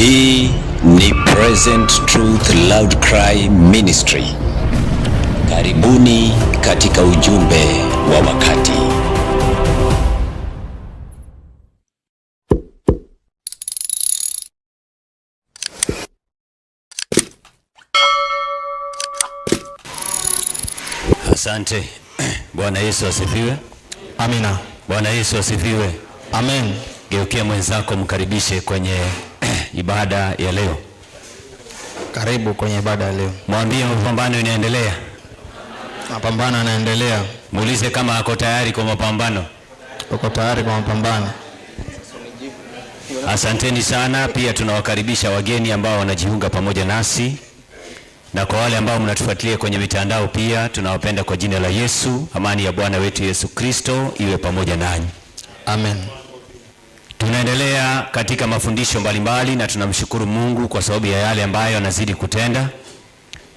Hii ni Present Truth Loud Cry Ministry. Karibuni katika ujumbe wa wakati. Asante. Bwana Yesu asifiwe. Amina. Bwana Yesu asifiwe. Amen. Geukia mwenzako, mkaribishe kwenye ibada ya leo. Karibu kwenye ibada ya leo. Mwambie mapambano inaendelea. Mapambano yanaendelea. Muulize kama ako tayari kwa mapambano. Uko tayari kwa mapambano? Asanteni sana. Pia tunawakaribisha wageni ambao wanajiunga pamoja nasi, na kwa wale ambao mnatufuatilia kwenye mitandao pia tunawapenda kwa jina la Yesu. Amani ya Bwana wetu Yesu Kristo iwe pamoja nanyi. Amen. Tunaendelea katika mafundisho mbalimbali na tunamshukuru Mungu kwa sababu ya yale ambayo anazidi kutenda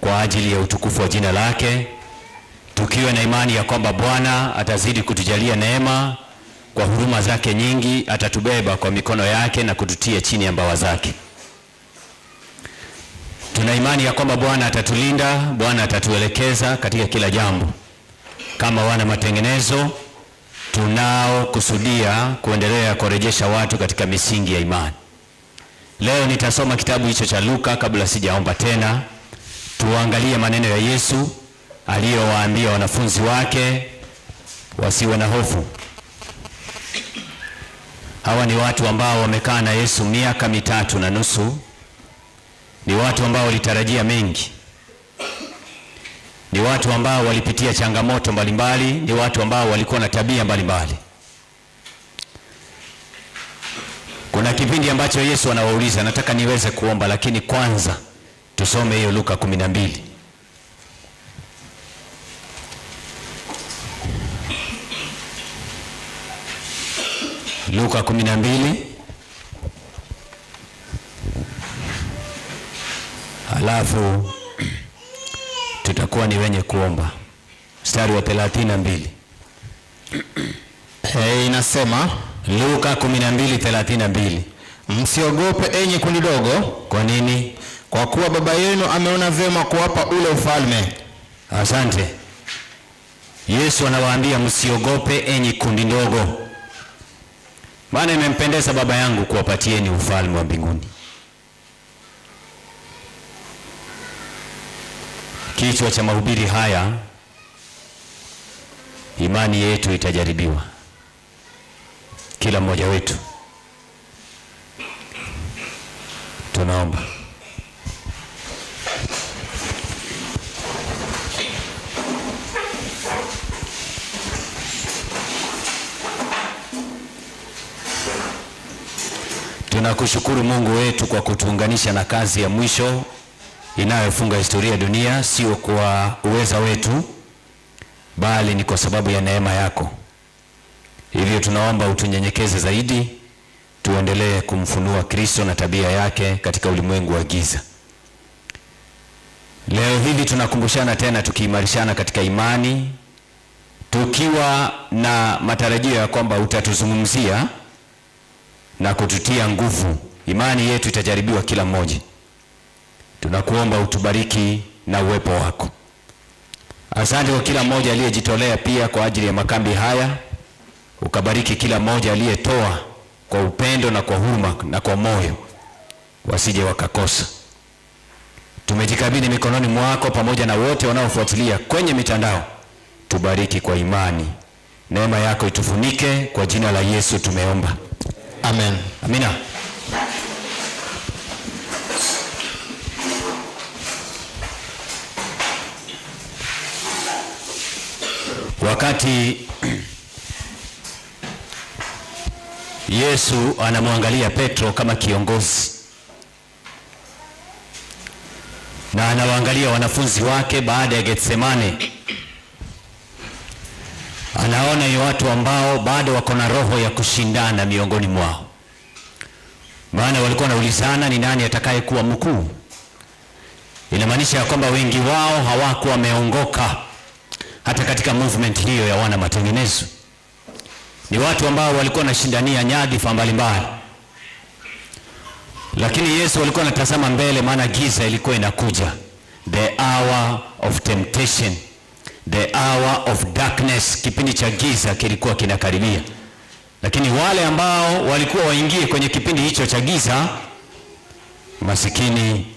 kwa ajili ya utukufu wa jina lake, tukiwa na imani ya kwamba Bwana atazidi kutujalia neema kwa huruma zake nyingi, atatubeba kwa mikono yake na kututia chini ya mbawa zake. Tuna imani ya kwamba Bwana atatulinda, Bwana atatuelekeza katika kila jambo. Kama wana matengenezo, tunao kusudia kuendelea kurejesha watu katika misingi ya imani. Leo nitasoma kitabu hicho cha Luka. Kabla sijaomba tena, tuangalie maneno ya Yesu aliyowaambia wanafunzi wake wasiwe na hofu. Hawa ni watu ambao wamekaa na Yesu miaka 3.5. Ni watu ambao walitarajia mengi. Ni watu ambao walipitia changamoto mbalimbali. Ni watu ambao walikuwa na tabia mbalimbali. Kuna kipindi ambacho Yesu anawauliza, nataka niweze kuomba, lakini kwanza tusome hiyo Luka 12. Luka 12. Alafu tutakuwa ni wenye kuomba. Mstari wa 32. Inasema Luka 12:32. Msiogope enyi kundi dogo. Kwa nini? Kwa kuwa Baba yenu ameona vyema kuwapa ule ufalme. Asante. Yesu anawaambia msiogope enyi kundi ndogo, maana imempendeza Baba yangu kuwapatieni ufalme wa mbinguni. Kichwa cha mahubiri haya, imani yetu itajaribiwa. Kila mmoja wetu. Tunaomba. Tunakushukuru Mungu wetu kwa kutuunganisha na kazi ya mwisho inayofunga historia ya dunia, sio kwa uweza wetu, bali ni kwa sababu ya neema yako. Hivyo tunaomba utunyenyekeze zaidi, tuendelee kumfunua Kristo na tabia yake katika ulimwengu wa giza. Leo hivi tunakumbushana tena, tukiimarishana katika imani, tukiwa na matarajio ya kwamba utatuzungumzia na kututia nguvu. Imani yetu itajaribiwa kila mmoja. Tunakuomba utubariki na uwepo wako. Asante kwa kila mmoja aliyejitolea pia kwa ajili ya makambi haya. Ukabariki kila mmoja aliyetoa kwa upendo na kwa huruma na kwa moyo, wasije wakakosa. Tumejikabidhi mikononi mwako pamoja na wote wanaofuatilia kwenye mitandao. Tubariki kwa imani. Neema yako itufunike, kwa jina la Yesu tumeomba. Amen. Amina. Wakati Yesu anamwangalia Petro kama kiongozi na anawaangalia wanafunzi wake baada ya Getsemane, anaona ni watu ambao bado wako na roho ya kushindana miongoni mwao. Maana walikuwa wanaulizana ni nani atakaye kuwa mkuu. Inamaanisha ya kwamba wengi wao hawakuwa wameongoka hata katika movement hiyo ya wana matengenezo. Ni watu ambao walikuwa wanashindania nyadhifa mbalimbali. Lakini Yesu alikuwa anatazama mbele, maana giza ilikuwa inakuja. The hour of temptation, the hour of darkness, kipindi cha giza kilikuwa kinakaribia. Lakini wale ambao walikuwa waingie kwenye kipindi hicho cha giza, masikini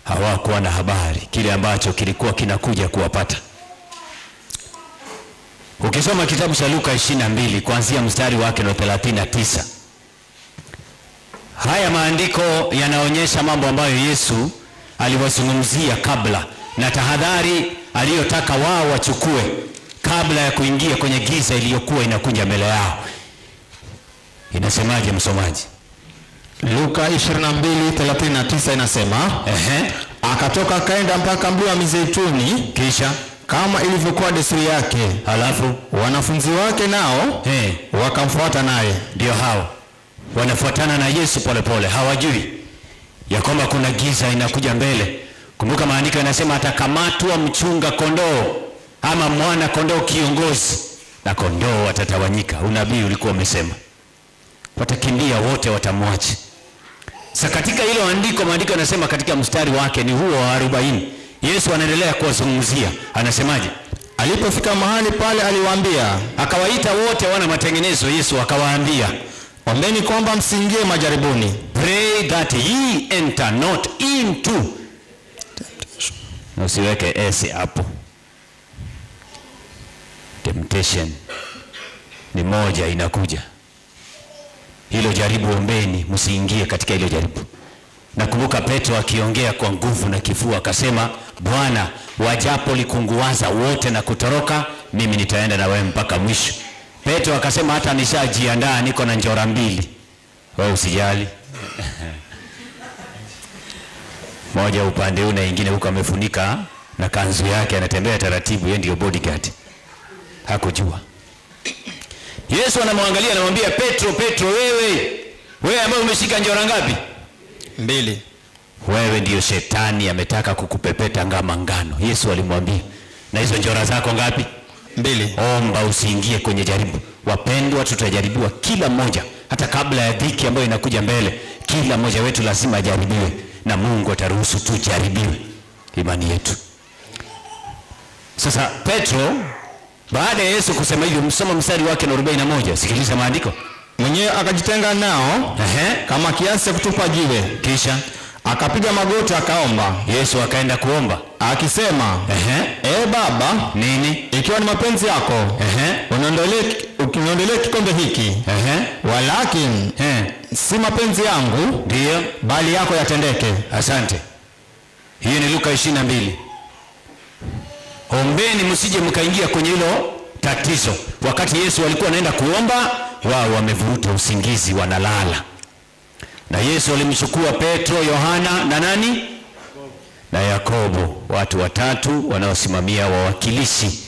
hawakuwa na habari kile ambacho kilikuwa kinakuja kuwapata. Ukisoma kitabu cha Luka 22 kuanzia mstari wake wa 39, haya maandiko yanaonyesha mambo ambayo Yesu aliwazungumzia kabla na tahadhari aliyotaka wao wachukue kabla ya kuingia kwenye giza iliyokuwa inakuja mbele yao. Inasemaje msomaji? Luka 22:39 inasema, akatoka akaenda mpaka mlima wa Mizeituni, kisha kama ilivyokuwa desturi yake, halafu wanafunzi wake nao wakamfuata naye. Ndio hao wanafuatana na Yesu polepole, hawajui ya kwamba kuna giza inakuja mbele. Kumbuka maandiko yanasema atakamatwa mchunga kondoo ama mwana kondoo kiongozi, na kondoo watatawanyika. Unabii ulikuwa umesema watakimbia wote, watamwacha. Sasa katika hilo andiko, maandiko yanasema katika mstari wake ni huo wa 40, Yesu anaendelea kuwazungumzia. Anasemaje? Alipofika mahali pale aliwaambia, akawaita wote wana matengenezo. Yesu akawaambia, ombeni kwamba msiingie majaribuni. Pray that ye enter not into. Na usiweke s hapo. Temptation ni moja inakuja. Hilo jaribu ombeni msiingie katika hilo jaribu. Nakumbuka Petro akiongea kwa nguvu na kifua akasema, Bwana, wajapo likunguwaza wote na kutoroka, mimi nitaenda na wewe mpaka mwisho. Petro akasema, hata nishajiandaa, niko na njora 2. Wewe usijali. Moja upande huu na nyingine huko amefunika na kanzu yake, anatembea taratibu, yeye ndio bodyguard. Hakujua. Yesu anamwangalia, anamwambia Petro, Petro, wewe ambaye umeshika njora ngapi? 2. Wewe ndio shetani ametaka kukupepeta ngama ngano. Yesu alimwambia, na hizo njora zako ngapi? 2. Omba usiingie kwenye jaribu. Wapendwa, tutajaribiwa kila mmoja, hata kabla ya dhiki ambayo inakuja mbele. Kila mmoja wetu lazima ajaribiwe, na Mungu ataruhusu tujaribiwe imani yetu. Sasa Petro, baada ya Yesu kusema hivyo, msoma mstari wake na 41. Sikiliza maandiko. Mwenyewe akajitenga nao kama kiasi cha kutupa jiwe, kisha akapiga magoti akaomba. Yesu akaenda kuomba akisema, Baba, nini? Ikiwa ni mapenzi yako, uniondolee kikombe hiki. Walakini si mapenzi yangu, ndio, bali yako yatendeke. Asante. Hiyo ni Luka 22. Ombeni msije mkaingia kwenye hilo tatizo. Wakati Yesu alikuwa anaenda kuomba, wao wamevuruta usingizi, wanalala. Na Yesu alimchukua Petro, Yohana na nani? Na Yakobo, watu watatu wanaosimamia wawakilishi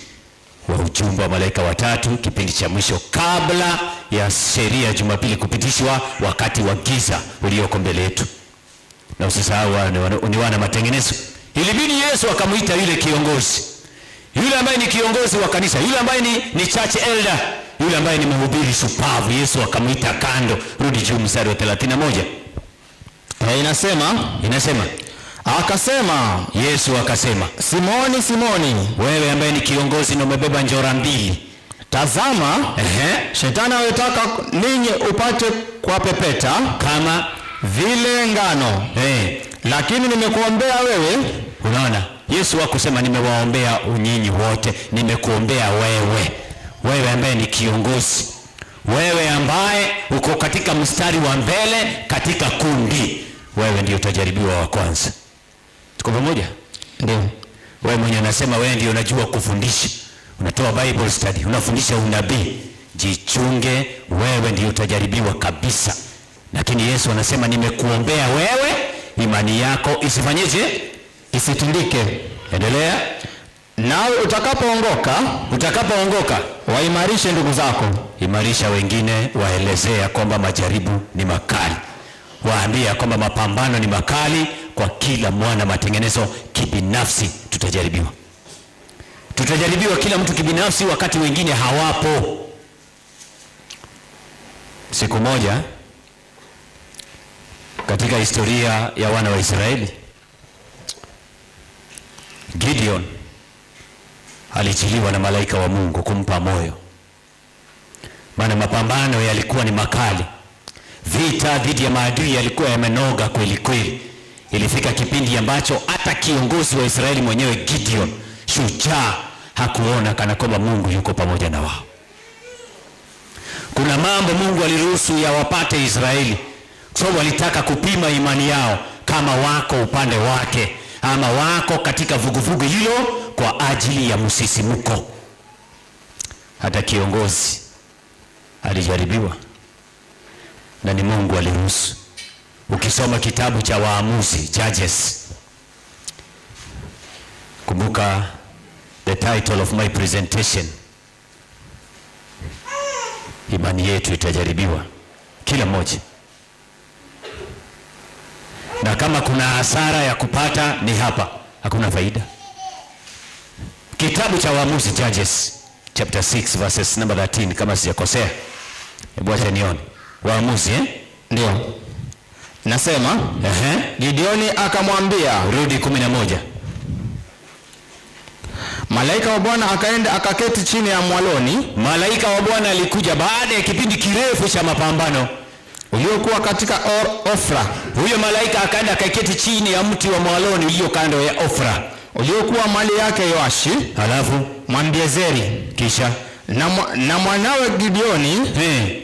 wa ujumbe wa malaika watatu, kipindi cha mwisho kabla ya sheria ya Jumapili kupitishwa, wakati wa giza ulioko mbele yetu. Na usisahau ni wana matengenezo. Ilibidi Yesu akamuita yule kiongozi, yule ambaye ni kiongozi wa kanisa, yule ambaye ni church elder, yule ambaye ni mhubiri shupavu. Yesu akamuita kando. Rudi juu mstari wa 31. Inasema akasema, Yesu akasema, Simoni, Simoni, wewe ambaye ni kiongozi na umebeba njora 2, tazama, Shetani anataka ninyi upate kuwapepeta kama vile ngano. Lakini nimekuombea wewe. Unaona, Yesu hakusema nimewaombea nyinyi wote, nimekuombea wewe. Wewe ambaye ni kiongozi, wewe ambaye uko katika mstari wa mbele katika kundi, wewe ndio utajaribiwa wa kwanza. Tuko pamoja? Ndio. Wewe mwenye unasema wewe ndio unajua kufundisha, unatoa Bible study, unafundisha unabii, jichunge, wewe ndio utajaribiwa kabisa. Lakini Yesu anasema nimekuombea wewe, imani yako isifanyeje? Isitindike. Endelea. Nawe utakapoongoka waimarishe ndugu zako. Imarisha wengine, waelezea kwamba majaribu ni makali, waambia kwamba mapambano ni makali. Kwa kila mwana matengenezo kibinafsi tutajaribiwa kila mtu kibinafsi, wakati wengine hawapo. Siku moja Katika historia ya wana wa Israeli, Gideon alijiliwa na malaika wa Mungu kumpa moyo, maana mapambano yalikuwa ni makali. Vita dhidi ya maadui yalikuwa yamenoga kweli kweli. Ilifika kipindi ambacho hata kiongozi wa Israeli mwenyewe Gideon, shujaa, hakuona kana kwamba Mungu yuko pamoja na wao. Kuna mambo Mungu aliruhusu yawapate Israeli, kwa sababu walitaka kupima imani yao, kama wako upande wake ama wako katika vuguvugu hilo kwa ajili ya msisimuko. Hata kiongozi alijaribiwa na ni Mungu aliruhusu. Ukisoma kitabu cha Waamuzi, Judges, kumbuka the title of my presentation, imani yetu itajaribiwa kila mmoja, na kama kuna hasara ya kupata ni hapa, hakuna faida. Kitabu cha Waamuzi, Judges chapter 6 verses number 13, kama sijakosea. Hebu acha nione. Waamuzi, ndio nasema. Gideoni akamwambia, rudi 11. Malaika wa Bwana akaenda akaketi chini ya mwaloni. Malaika wa Bwana alikuja baada ya kipindi kirefu cha mapambano uliokuwa katika Ofra. Huyo malaika akaenda akaketi chini ya mti wa mwaloni ulio kando ya Ofra, uliokuwa mali yake Yoashi, halafu Mwambiezeri. Kisha na mwanawe Gideoni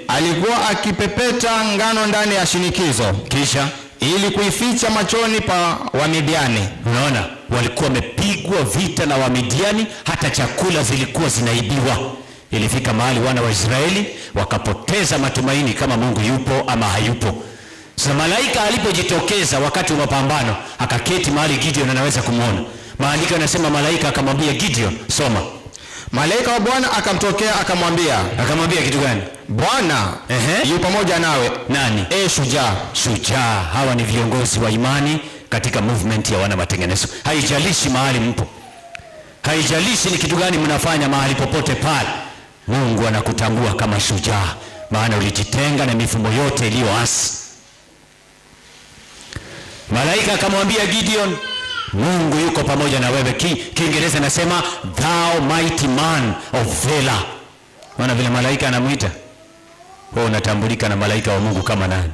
alikuwa akipepeta ngano ndani ya shinikizo, kisha ili kuificha machoni pa Wamidiani. Unaona, walikuwa wamepigwa vita na Wamidiani, hata chakula zilikuwa zinaibiwa. Ilifika mahali wana wa Israeli wakapoteza matumaini kama Mungu yupo ama hayupo. Sasa malaika alipojitokeza wakati wa mapambano, akaketi mahali Gideon anaweza kumuona. Maandiko yanasema malaika akamwambia Gideon, soma. Malaika wa Bwana akamtokea akamwambia. Akamwambia kitu gani? Bwana yu pamoja nawe. Nani? Shujaa. Shujaa. Hawa ni viongozi wa imani katika movement ya wana matengenezo. Haijalishi mahali mpo, haijalishi ni kitu gani mnafanya, mahali popote pale Mungu anakutambua kama shujaa, maana ulijitenga na mifumo yote iliyoasi. Malaika akamwambia Gideon, Mungu yuko pamoja na wewe. Kiingereza nasema thou mighty man of valor. Maana vile malaika anamuita, wewe unatambulika na malaika wa Mungu kama nani?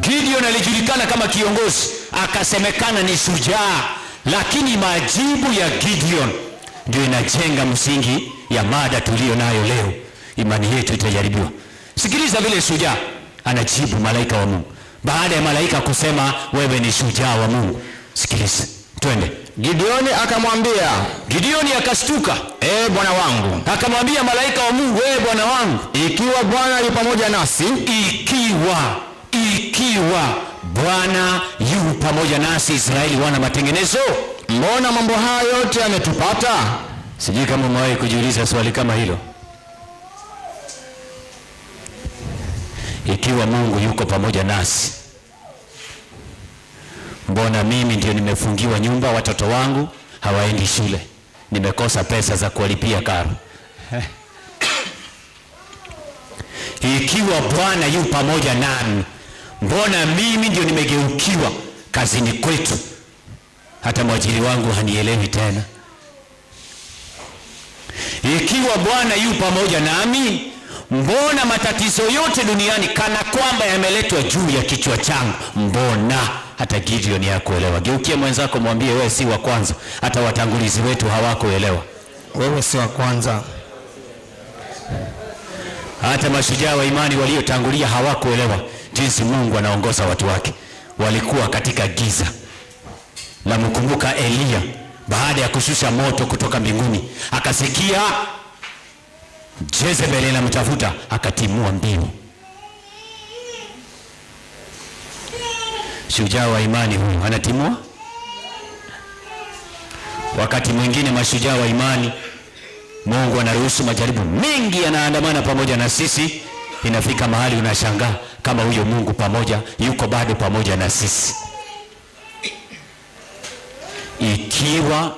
Gideon alijulikana kama kiongozi, akasemekana ni shujaa, lakini majibu ya Gideon ndio inajenga msingi ya mada tulio nayo leo. Imani yetu itajaribiwa. Sikiliza vile shujaa anajibu malaika wa Mungu. Baada ya malaika kusema wewe ni shujaa wa Mungu, sikiliza, twende. Gideoni akamwambia. Gideoni akashtuka. Bwana wangu. Akamwambia malaika wa Mungu, Bwana wangu, ikiwa Bwana yu pamoja nasi, ikiwa Bwana yu pamoja nasi, Israeli wana matengenezo, mbona mambo haya yote yametupata? Sijui kama umewahi kujiuliza swali kama hilo. Ikiwa Mungu yuko pamoja nasi, mbona mimi ndio nimefungiwa nyumba, watoto wangu hawaendi shule, nimekosa pesa za kuwalipia karo? Ikiwa Bwana yu pamoja nami, mbona mimi ndio nimegeukiwa kazini kwetu, hata mwajiri wangu hanielewi tena? Ikiwa Bwana yu pamoja nami, mbona matatizo yote duniani kana kwamba yameletwa juu ya kichwa changu? Mbona hata Gideon hakuelewa. Geukie mwenzako mwambie, wewe si wa kwanza, hata watangulizi wetu hawakuelewa. Wewe si wa kwanza. Hata mashujaa wa imani waliotangulia hawakuelewa jinsi Mungu anaongoza watu wake. Walikuwa katika giza. Na mkumbuka Elia, baada ya kushusha moto kutoka mbinguni, akasikia Jezebeli anamtafuta, akatimua mbio. Shujaa wa imani huyu anatimua. Wakati mwingine mashujaa wa imani, Mungu anaruhusu majaribu mengi yanaandamana pamoja na sisi. Inafika mahali unashangaa kama huyo Mungu yuko bado pamoja na sisi. Ikiwa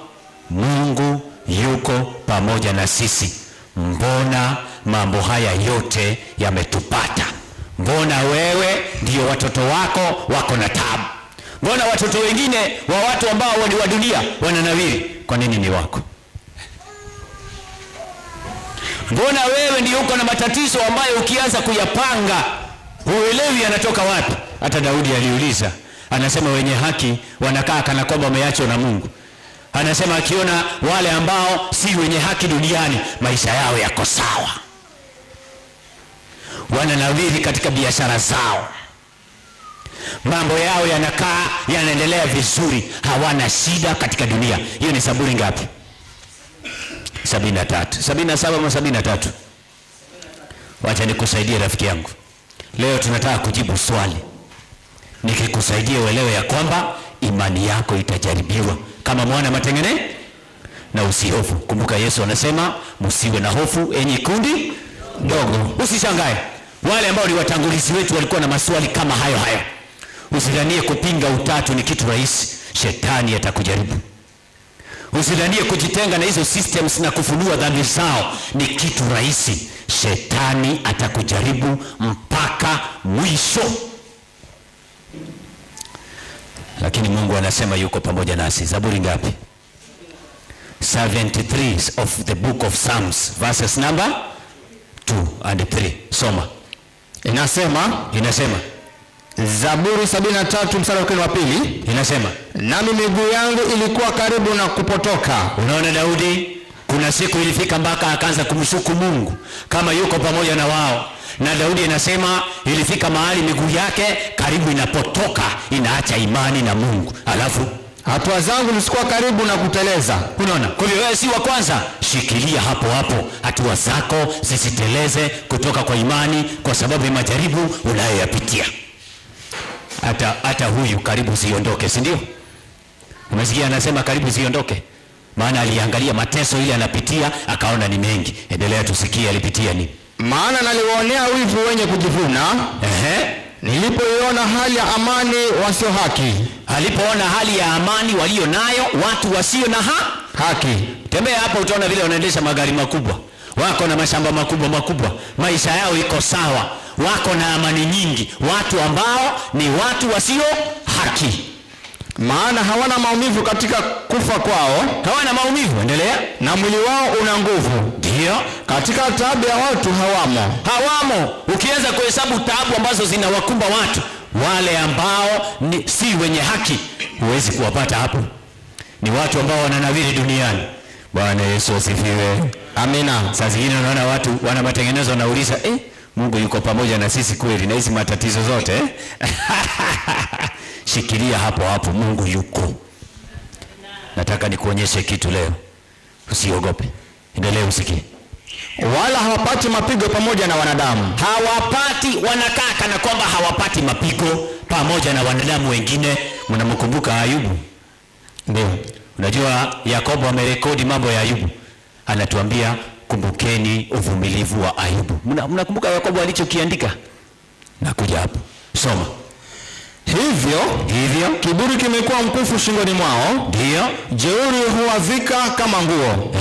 Mungu yuko pamoja na sisi, mbona mambo haya yote yametupata? Mbona wewe ndio watoto wako wako na taabu? Mbona watoto wengine wa watu ambao ni wa dunia wananawiri? Kwa nini ni wako? Mbona wewe ndio uko na matatizo ambayo ukianza kuyapanga huelewi yanatoka wapi? Hata Daudi aliuliza, anasema wenye haki wanakaa kana kwamba wameachwa na Mungu. Anasema akiona wale ambao si wenye haki duniani maisha yao yako sawa, wananawiri katika biashara zao, mambo yao yanakaa yanaendelea vizuri, hawana shida katika dunia. Hiyo ni Zaburi ngapi? 73, 77 ama 73? Wacha nikusaidie rafiki yangu. Leo tunataka kujibu swali, nikikusaidia uelewe ya kwamba imani yako itajaribiwa kama mwana matengene, na usihofu. Kumbuka Yesu anasema msiwe na hofu enyi kundi ndogo. Usishangae wale ambao ni watangulizi wetu walikuwa na maswali kama hayo. Usidhanie kupinga utatu ni kitu rahisi. Shetani atakujaribu. Usidhanie kujitenga na hizo systems na kufunua dhambi zao ni kitu rahisi. Shetani atakujaribu mpaka mwisho, lakini Mungu anasema yuko pamoja nasi. Zaburi ngapi? 73 of the book of Psalms, verses number 2 and 3. Soma. Inasema Zaburi 73 mstari wa pili inasema, nami miguu yangu ilikuwa karibu na kupotoka. Unaona Daudi, kuna siku ilifika mpaka akaanza kumshuku Mungu kama yuko pamoja na wao. Na Daudi anasema ilifika mahali miguu yake karibu inapotoka, inaacha imani na Mungu. Alafu hatua zangu zilikuwa karibu na kuteleza. Unaona? Kwa hivyo wewe si wa kwanza, shikilia hapo hapo, hatua zako zisiteleze kutoka kwa imani kwa sababu ya majaribu unayoyapitia. Hata huyu karibu ziondoke, si ndio? Umesikia anasema karibu ziondoke, maana aliangalia mateso ile anapitia akaona ni mengi. Endelea tusikie alipitia nini. Maana naliwaonea wivu wenye kujivuna, nilipoiona hali ya amani wasio haki. Alipoona hali ya amani walio nayo watu wasio na haki. Tembea hapa utaona vile wanaendesha magari makubwa, wako na mashamba makubwa, maisha yao iko sawa, wako na amani nyingi. Watu ambao ni watu wasio haki. Maana hawana maumivu katika kufa kwao. Hawana maumivu, endelea. Na mwili wao una nguvu. Ndio. Katika taabu ya watu hawamo. Ukianza kuhesabu taabu ambazo zinawakumba watu, wale ambao si wenye haki huwezi kuwapata hapo. Ni watu ambao wananawiri duniani. Bwana Yesu asifiwe. Amina. Saa zingine unaona watu wana matengenezo wanauliza, Mungu yuko pamoja na sisi kweli na hizi matatizo zote? Shikilia hapo hapo, Mungu yuko. Nataka nikuonyeshe kitu leo, usiogope. Endelea usikie. Wala hawapati mapigo pamoja na wanadamu. Wanakaa kana kwamba hawapati mapigo pamoja na wanadamu wengine. Mnamkumbuka Ayubu? Ndio. Unajua Yakobo amerekodi mambo ya Ayubu. Anatuambia kumbukeni uvumilivu wa Ayubu. Mnakumbuka Yakobo alichokiandika? Nakuja hapo. Soma. Hivyo kiburi kimekuwa mkufu shingoni mwao. Ndio. Jeuri huwavika kama nguo.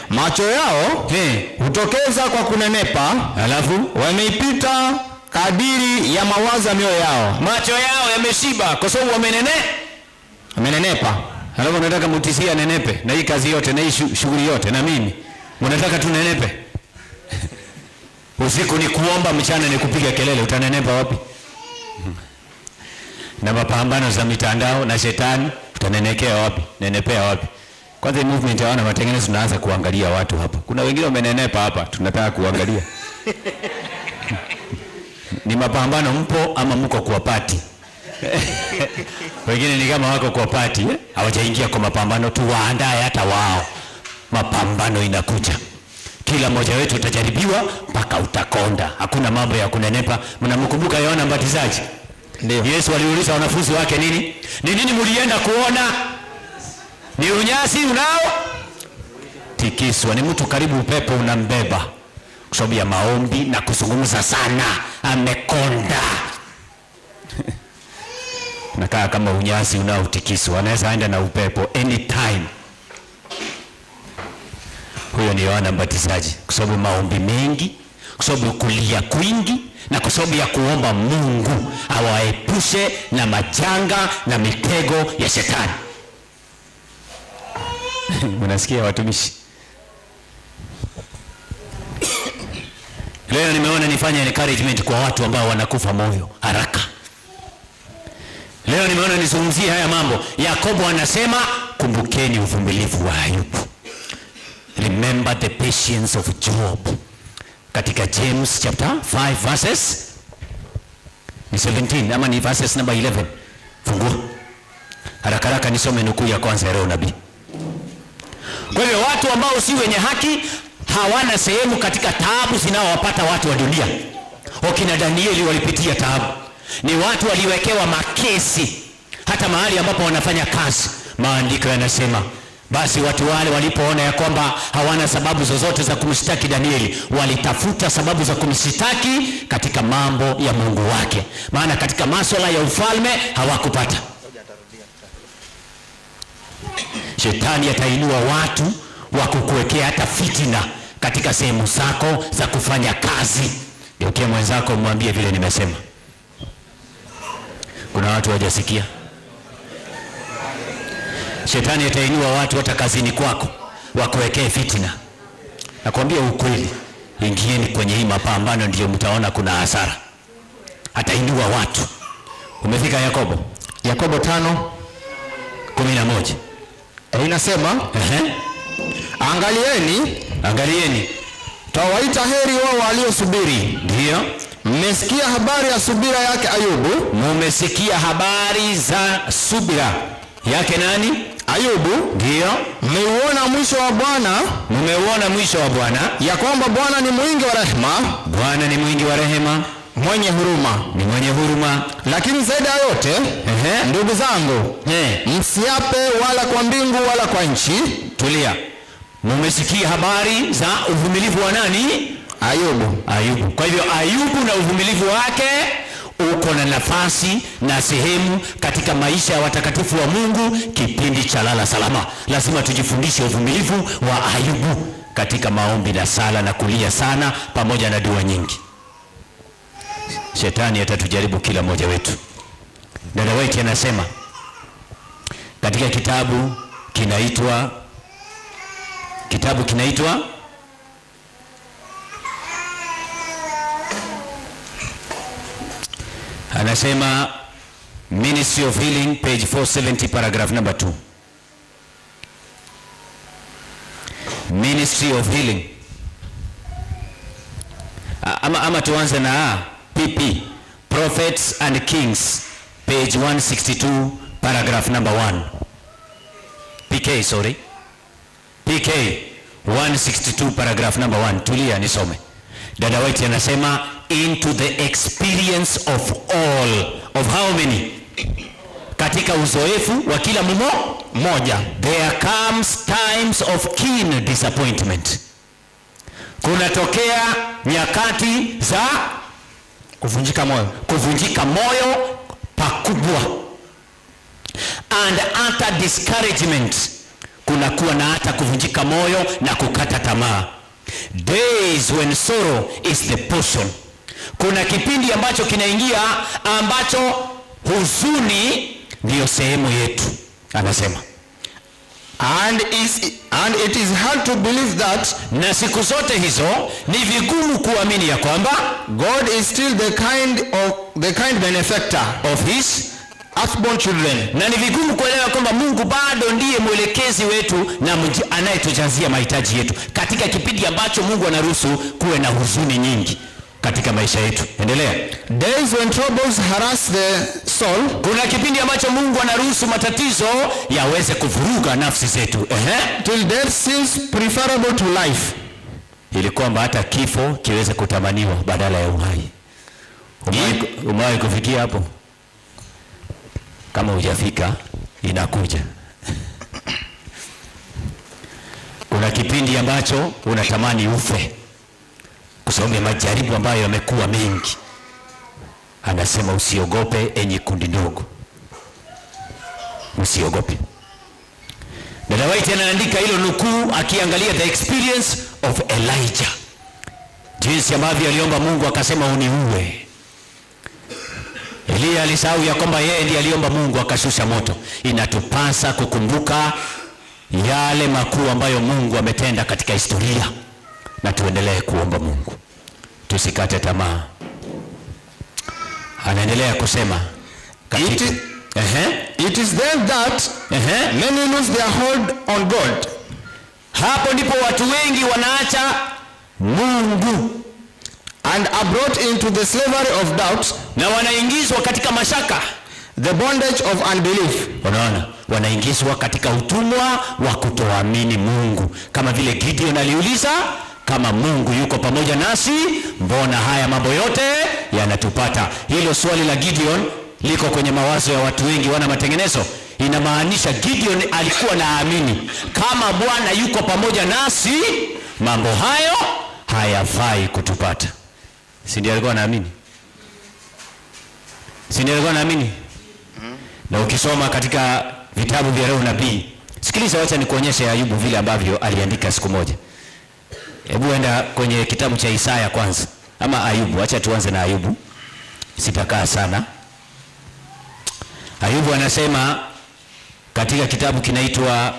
Macho yao hutokeza kwa kunenepa. Alafu wameipita kadiri ya mawazo ya mioyo yao. Macho yao yameshiba kwa sababu wamenenepa. Alafu unataka mutisia nenepe na hii kazi yote na hii shughuli yote na mimi. Unataka tunenepe? Usiku ni kuomba, mchana ni kupiga kelele, utanenepa wapi? Na mapambano za mitandao na shetani, utanenekea wapi? Nenepea wapi? Kwanza movement ya wana matengenezo tunaanza kuangalia watu hapa. Kuna wengine wamenenepa hapa, tunataka kuangalia. Ni mapambano mpo ama mko kwa party? Wengine ni kama wako kwa party, hawajaingia kwa mapambano tu, waandae hata wao. Mapambano inakuja. Kila mmoja wetu utajaribiwa mpaka utakonda. Hakuna mambo ya kunenepa. Mnamkumbuka Yohana Mbatizaji? Ndio. Yesu aliuliza wanafunzi wake nini? Ni nini mlienda kuona? Ni unyasi unao tikiswa. Ni mtu karibu upepo unambeba kwa sababu ya maombi na kuzungumza sana, amekonda. Nakaa kama unyasi unaotikiswa, anaweza enda na upepo anytime. Huyo ni Yohana Mbatizaji kwa sababu maombi mengi, kwa sababu kulia kwingi na kwa sababu ya kuomba Mungu awaepushe na majanga na mitego ya shetani. Unasikia watumishi? Leo nimeona nifanye encouragement kwa watu ambao wanakufa moyo haraka. Leo nimeona nizungumzie haya mambo. Yakobo anasema kumbukeni uvumilivu wa Ayubu. Remember the patience of Job. Katika James chapter 5 verses 17 ama ni verses number 11. Fungua haraka haraka nisome nukuu ya kwanza ya roho nabii. Kwa hiyo watu ambao si wenye haki hawana sehemu katika taabu zinaowapata watu wa dunia. Wakina Danieli walipitia taabu. Ni watu waliwekewa makesi hata mahali ambapo wanafanya kazi. Maandiko yanasema basi watu wale walipoona ya kwamba hawana sababu zozote za kumshtaki Danieli, walitafuta sababu za kumshtaki katika mambo ya Mungu wake, maana katika masuala ya ufalme hawakupata. Shetani atainua watu wa kukuwekea hata fitina katika sehemu zako za kufanya kazi. Geukia mwenzako mwambie vile nimesema. Kuna watu hawajasikia. Shetani atainua watu hata kazini kwako wakuwekee fitina. Nakwambia ukweli, ingieni kwenye hii mapambano ndio mtaona kuna hasara. Atainua watu. Umefika Yakobo? Yakobo 5:11. Inasema, Angalieni, tawaita heri wao waliosubiri. Ndio. Mmesikia habari ya subira yake Ayubu. Mmesikia habari za subira yake nani? Ayubu. Ndio. Mmeuona mwisho wa Bwana. Mmeuona mwisho wa Bwana, ya kwamba Bwana ni mwingi wa rehema. Bwana ni mwingi wa rehema, mwenye huruma. Ni mwenye huruma. Lakini zaidi ya yote, ndugu zangu, msiape wala kwa mbingu wala kwa nchi. Tulia. Mmesikia habari za uvumilivu wa nani? Ayubu. Kwa hivyo Ayubu na uvumilivu wake uko na nafasi na sehemu katika maisha ya watakatifu wa Mungu. Kipindi cha lala salama, lazima tujifundishe uvumilivu wa Ayubu katika maombi na sala na kulia sana pamoja na dua nyingi. Shetani atatujaribu kila mmoja wetu. Dada White anasema katika kitabu kinaitwa anasema Ministry of Healing page 470 paragraph number 2. Ministry of Healing. Ama tuanze na PP Prophets and Kings page 162 paragraph number 1. PK 162 paragraph number 1. Tulia nisome. Dada White anasema into the experience of all of how many, katika uzoefu wa kila mmoja, there comes times of keen disappointment. Kunatokea nyakati za kuvunjika moyo pakubwa, and utter discouragement. Kunakuwa na hata kuvunjika moyo na kukata tamaa. Days when sorrow is the portion. Kuna kipindi ambacho kinaingia ambacho huzuni ndiyo sehemu yetu, anasema. And it is hard to believe that, na siku zote hizo ni vigumu kuamini ya kwamba God is still the kind benefactor of his earthborn children. Na ni vigumu kuelewa kwamba Mungu bado ndiye mwelekezi wetu na anayetujazia mahitaji yetu katika kipindi ambacho Mungu anaruhusu kuwe na huzuni nyingi katika maisha yetu. Endelea. Days when troubles harass the soul. Kuna kipindi ambacho Mungu anaruhusu matatizo yaweze kuvuruga nafsi zetu. Till death seems preferable to life. Ili kwamba hata kifo kiweze kutamaniwa badala ya uhai. Umewahi kufikia hapo? Kama hujafika, inakuja. Kuna kipindi ambacho unatamani ufe kwa sababu ya majaribu ambayo yamekuwa mengi. Anasema usiogope enyi kundi ndogo. Usiogope. Dada White anaandika hilo nukuu akiangalia the experience of Elijah. jinsi ambavyo aliomba Mungu akasema uniue. Elia alisahau ya kwamba yeye ndiye aliomba Mungu akashusha moto. Inatupasa kukumbuka yale makuu ambayo Mungu ametenda katika historia, na tuendelee kuomba Mungu, tusikate tamaa. Anaendelea kusema it is then that many lose their hold on God. Hapo ndipo watu wengi wanaacha Mungu and are brought into the slavery of doubt, na wanaingizwa katika mashaka, the bondage of unbelief. Unaona, wanaingizwa katika utumwa wa kutoamini Mungu. Kama vile Gideon aliuliza, kama Mungu yuko pamoja nasi, mbona haya mambo yote yanatupata? Hilo swali la Gideon liko kwenye mawazo ya watu wengi wana matengenezo. Inamaanisha Gideon alikuwa naamini kama Bwana yuko pamoja nasi, mambo hayo hayafai kutupata. Si ndiye alikuwa naamini? Si ndiye alikuwa naamini? Na ukisoma katika vitabu vya roho nabii, sikiliza, wacha nikuonyeshe Ayubu vile ambavyo aliandika siku moja. Hebu enda kwenye kitabu cha Isaya kwanza, ama Ayubu. Acha tuanze na Ayubu, sitakaa sana. Ayubu anasema katika kitabu kinaitwa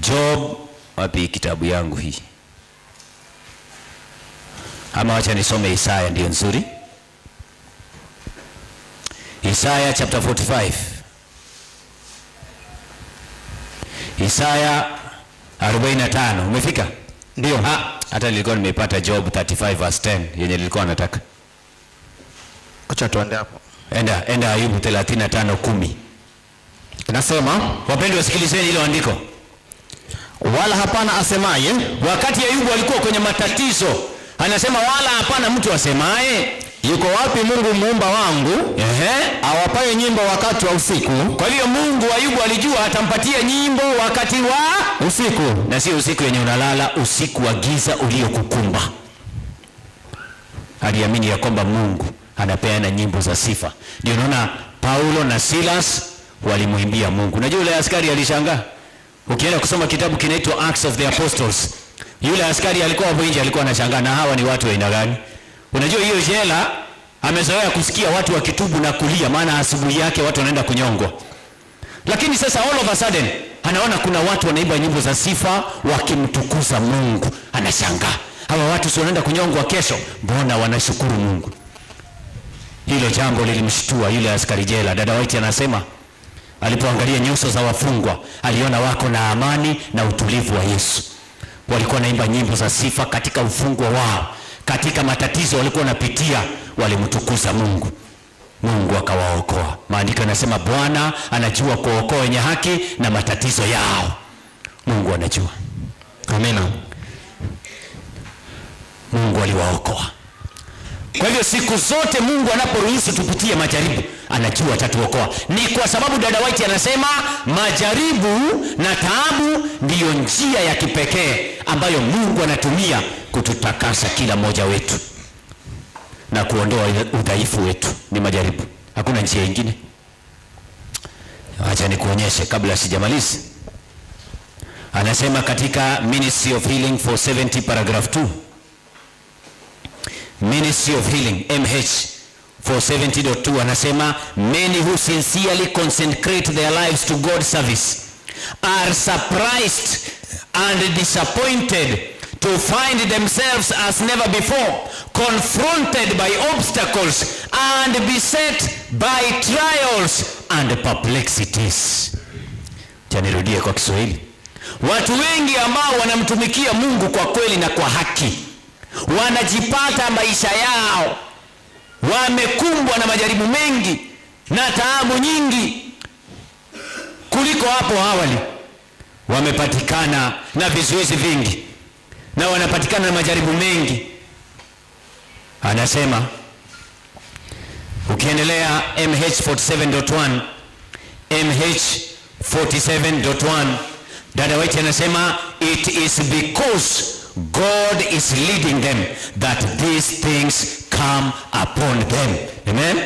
Job, wapi kitabu yangu hii? Ama wacha nisome Isaya, ndio nzuri. Isaya chapter 45. Isaya 45. Umefika? Ndio. Hata nilikuwa nimepata Job 35 verse 10 yenye nilikuwa nataka. Acha tuende hapo. Enda Ayubu 35:10. Inasema, wapendwa wasikilizeni hilo andiko. Wala hapana asemaye. Wakati Ayubu alikuwa kwenye matatizo, anasema wala hapana mtu asemaye, yuko wapi Mungu muumba wangu? Awapaye nyimbo wakati wa usiku. Kwa hiyo Mungu, Ayubu alijua atampatia nyimbo wakati wa usiku, na si usiku yenye unalala, usiku wa giza uliokukumba. Aliamini ya kwamba Mungu anapeana nyimbo za sifa. Ndio unaona Paulo na Silas walimuimbia Mungu. Unajua yule askari alishangaa. Ukienda kusoma kitabu kinaitwa Acts of the Apostles, yule askari alikuwa hapo nje, alikuwa anashangaa, na hawa ni watu wa aina gani? Unajua hiyo jela amezoea kusikia watu wakitubu na kulia, maana asubuhi yake watu wanaenda kunyongwa. Lakini sasa all of a sudden anaona kuna watu wanaimba nyimbo za sifa wakimtukuza Mungu. Anashangaa, hawa watu si wanaenda kunyongwa kesho, mbona wanashukuru Mungu? Hilo jambo lilimshtua yule askari jela. Dada White anasema alipoangalia nyuso za wafungwa, aliona wako na amani na utulivu wa Yesu. Walikuwa naimba nyimbo za sifa katika ufungwa wao, katika matatizo walikuwa wanapitia, walimtukuza Mungu. Mungu akawaokoa. Maandiko yanasema Bwana anajua kuokoa wenye haki na matatizo yao. Mungu anajua. Amina. Mungu aliwaokoa. Kwa hivyo siku zote Mungu anaporuhusu tupitie majaribu, anajua atatuokoa. Ni kwa sababu dada White anasema majaribu na taabu ndiyo njia ya kipekee ambayo Mungu anatumia kututakasa kila mmoja wetu na kuondoa udhaifu wetu. Ni majaribu, hakuna njia nyingine. Acha nikuonyeshe kabla sijamaliza. Anasema katika Ministry of Healing for 70 paragraph 2, Ministry of Healing MH 470.2, anasema many who sincerely consecrate their lives to God's service are surprised and disappointed to find themselves as never before confronted by obstacles and beset by trials and perplexities. Chanirudie kwa Kiswahili. Watu wengi ambao wanamtumikia Mungu kwa kweli na kwa haki, wanajipata maisha yao wamekumbwa na majaribu mengi na taabu nyingi kuliko hapo awali. Wamepatikana na vizuizi vingi na wanapatikana na majaribu mengi. Anasema ukiendelea MH 47.1, MH 47.1, dada White anasema it is because God is leading them that these things come upon them. Amen.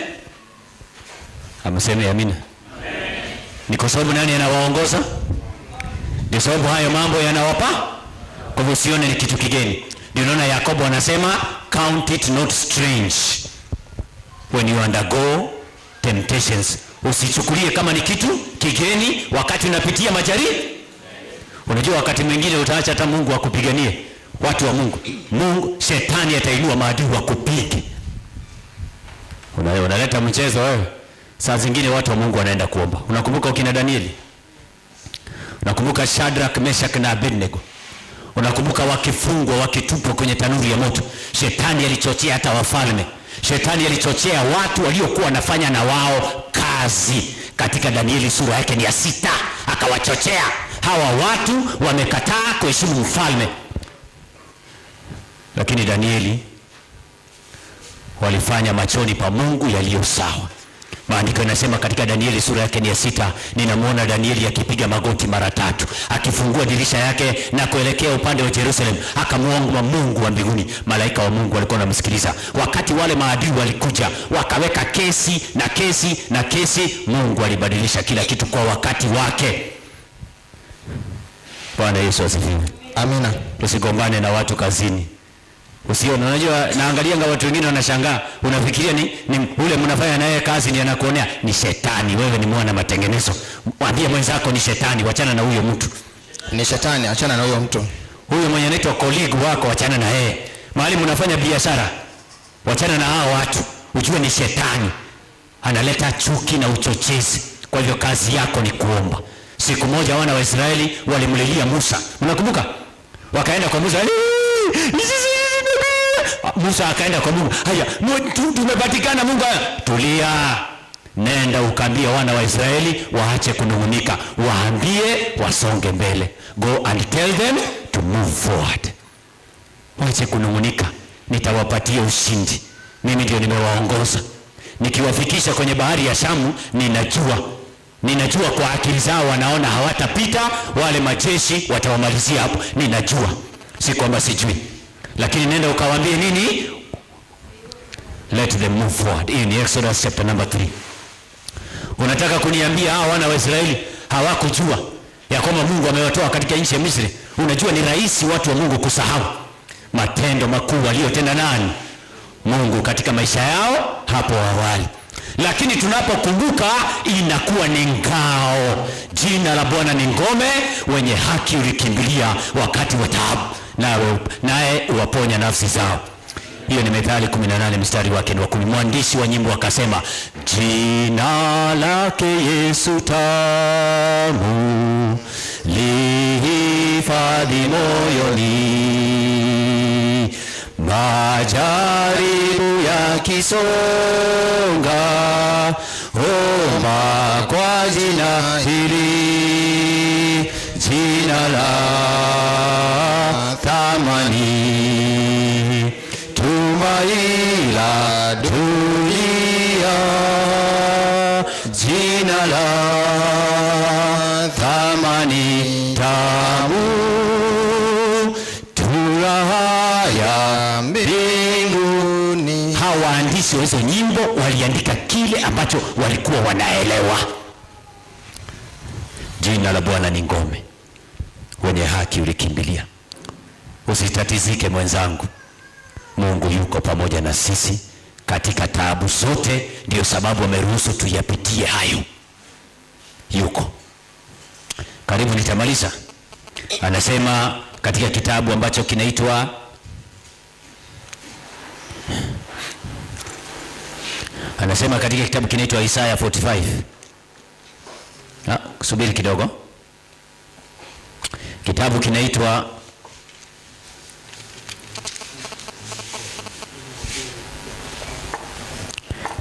Amesema amina. Amen. Ni kwa sababu nani anawaongoza? Ndio sababu hayo mambo yanawapa, kwa hivyo usione ni kitu kigeni. Ndio unaona Yakobo anasema count it not strange when you undergo temptations. Usichukulie kama ni kitu kigeni wakati unapitia majaribu. Unajua wakati mwingine utaacha hata Mungu akupiganie. Watu wa Mungu, shetani atainua maadui wakupige. Unaleta mchezo wewe. Saa zingine watu wa Mungu wanaenda kuomba. Unakumbuka ukina Danieli? Unakumbuka Shadrach, Meshach na Abednego? Unakumbuka wakifungwa, wakitupwa kwenye tanuri ya moto? Shetani alichochea hata wafalme. Shetani alichochea watu waliokuwa wanafanya na wao kazi. Katika Danieli sura yake ni ya 6, akawachochea. Hawa watu wamekataa kuheshimu mfalme. Lakini Danieli walifanya machoni pa Mungu yaliyo sawa. Maandiko yanasema katika Danieli sura yake ni ya 6, ninamwona Danieli akipiga magoti mara 3, akifungua dirisha yake na kuelekea upande wa Jerusalem, akamwomba Mungu wa mbinguni. Malaika wa Mungu walikuwa wanamsikiliza. Wakati wale maadui walikuja, wakaweka kesi na kesi na kesi, Mungu alibadilisha kila kitu kwa wakati wake. Bwana Yesu asifiwe. Amina. Tusigombane na watu kazini. Usione, unajua naangalia watu wengine wanashangaa, unafikiria ni ule mnafanya naye kazi ni anakuonea. Ni shetani. Wewe ni mwana matengenezo. Mwambie mwenzako ni shetani, wachana na huyo mtu. Ni shetani, achana na huyo mtu. Huyo mwenye anaitwa colleague wako, wachana na yeye. Mahali mnafanya biashara, wachana na hao watu. Ujue ni shetani. Analeta chuki na uchochezi. Kwa hivyo kazi yako ni kuomba. Siku moja wana wa Israeli walimlilia Musa. Mnakumbuka? Wakaenda kwa Musa. Musa akaenda kwa Mungu. Haya, tumepatikana Mungu. Tulia. Nenda ukaambie wana wa Israeli waache kunung'unika. Waambie wasonge mbele. Go and tell them to move forward. Waache kunung'unika. Nitawapatia ushindi. Mimi ndio nimewaongoza. Nikiwafikisha kwenye bahari ya Shamu, ninajua kwa akili zao wanaona hawatapita, wale majeshi watawamalizia hapo. Ninajua. Si kwamba sijui. Lakini nenda ukawaambie nini? Let them move forward. Hii ni Exodus chapter number 3. Unataka kuniambia hawa wana wa Israeli hawakujua ya kwamba Mungu amewatoa katika nchi ya Misri? Unajua ni rahisi watu wa Mungu kusahau matendo makuu aliyotenda nani? Mungu katika maisha yao hapo awali. Lakini tunapokumbuka inakuwa ni ngao. Jina la Bwana ni ngome, wenye haki ulikimbilia wakati wa taabu, naye uwaponya nafsi zao. Hiyo ni Methali 18 mstari wake wa 10. Mwandishi wa nyimbo akasema, jina lake Yesu tamu, lihifadhi moyoni, majaribu yakisonga, omba kwa jina hili, jina la thamani, tumaini la dunia, jina la thamani tamu, furaha ya mbinguni. Hawa waandishi wa hizo nyimbo waliandika kile ambacho walikuwa wanaelewa. Jina la Bwana ni ngome, wenye haki ulikimbilia. Usitatizike mwenzangu, Mungu yuko pamoja na sisi katika taabu zote. Ndio sababu ameruhusu tuyapitie hayo. Yuko karibu, nitamaliza. Anasema katika kitabu ambacho kinaitwa Isaiah 45. Subiri kidogo. Kitabu kinaitwa